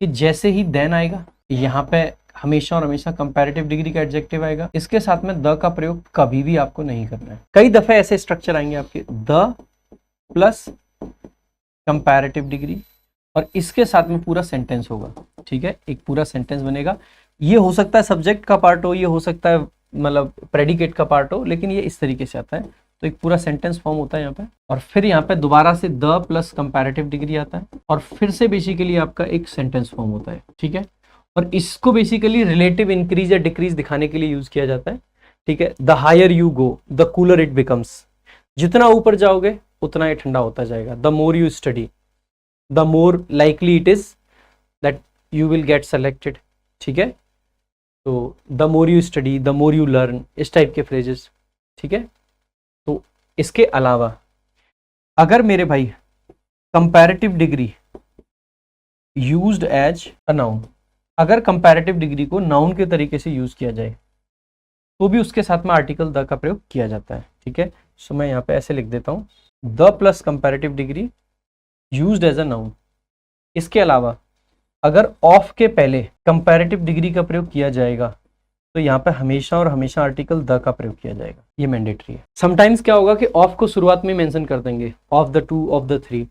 कि जैसे ही देन आएगा यहाँ पे हमेशा और हमेशा कंपैरेटिव डिग्री का एडजेक्टिव आएगा, इसके साथ में द का प्रयोग कभी भी आपको नहीं करना है। कई दफे ऐसे स्ट्रक्चर आएंगे आपके द प्लस कंपैरेटिव डिग्री और इसके साथ में पूरा सेंटेंस होगा, ठीक है, एक पूरा सेंटेंस बनेगा। ये हो सकता है सब्जेक्ट का पार्ट हो, ये हो सकता है मतलब प्रेडिकेट का पार्ट हो, लेकिन ये इस तरीके से आता है, तो एक पूरा सेंटेंस फॉर्म होता है यहाँ पे। और फिर यहाँ पे दोबारा से द प्लस कंपैरेटिव डिग्री आता है और फिर से बेसिकली आपका एक सेंटेंस फॉर्म होता है, ठीक है। और इसको बेसिकली रिलेटिव इंक्रीज या डिक्रीज दिखाने के लिए यूज किया जाता है, ठीक है। The higher you go the cooler it becomes, जितना ऊपर जाओगे उतना ये ठंडा होता जाएगा। The more you study the more likely it is that you will get selected, ठीक है। तो the more you study the more you learn, इस टाइप के फ्रेजेस, ठीक है। तो इसके अलावा अगर मेरे भाई comparative degree used as a noun, अगर कंपैरेटिव डिग्री को नाउन के तरीके से यूज किया जाए तो भी उसके साथ में आर्टिकल द का प्रयोग किया जाता है, ठीक है। सो मैं यहाँ पे ऐसे लिख देता हूँ, the plus comparative degree used as a noun. इसके अलावा अगर ऑफ के पहले कंपैरेटिव डिग्री का प्रयोग किया जाएगा तो यहाँ पे हमेशा और हमेशा आर्टिकल द का प्रयोग किया जाएगा, ये मैंडेटरी है। समटाइम्स क्या होगा कि ऑफ को शुरुआत में मेंशन कर देंगे, of the two of the three,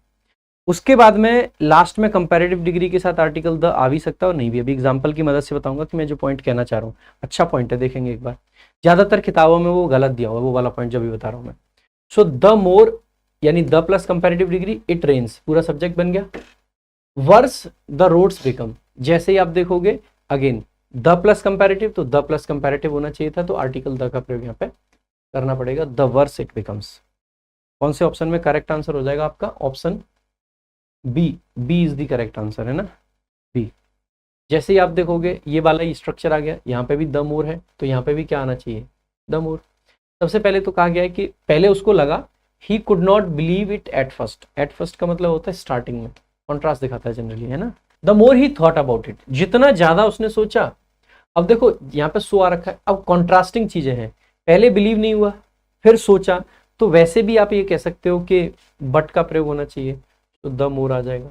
उसके बाद में लास्ट में कंपैरेटिव डिग्री के साथ आर्टिकल द आ भी सकता है और नहीं भी। अभी एग्जांपल की मदद से बताऊंगा कि मैं जो पॉइंट कहना चाह रहा हूँ, अच्छा पॉइंट है, देखेंगे एक बार। ज्यादातर किताबों में वो गलत दिया हुआ है, वो वाला पॉइंट जो भी बता रहा हूँ मैं। सो द मोर यानी the plus comparative degree, it rains पूरा सब्जेक्ट बन गया। वर्स द रोड्स बिकम, जैसे ही आप देखोगे अगेन द प्लस कंपैरेटिव, तो द प्लस कंपैरेटिव होना चाहिए था, तो आर्टिकल द का प्रयोग यहाँ पे करना पड़ेगा। द वर्स इट बिकम्स, कौन से ऑप्शन में करेक्ट आंसर हो जाएगा आपका? Option B, B is the correct answer, है ना, बी। जैसे ही आप देखोगे ये वाला स्ट्रक्चर आ गया, यहाँ पे भी द मोर है, तो यहाँ पे भी क्या आना चाहिए? The more. सबसे पहले तो कहा गया है कि पहले उसको लगा he could not believe it at first. At first का मतलब होता है स्टार्टिंग में, कॉन्ट्रास्ट दिखाता है जनरली, है ना। The more he thought about it, जितना ज्यादा उसने सोचा। अब देखो यहाँ पे सो आ रखा है, अब कॉन्ट्रास्टिंग चीजें हैं, पहले बिलीव नहीं हुआ फिर सोचा, तो वैसे भी आप ये कह सकते हो कि बट का प्रयोग होना चाहिए, तो द मोर आ जाएगा।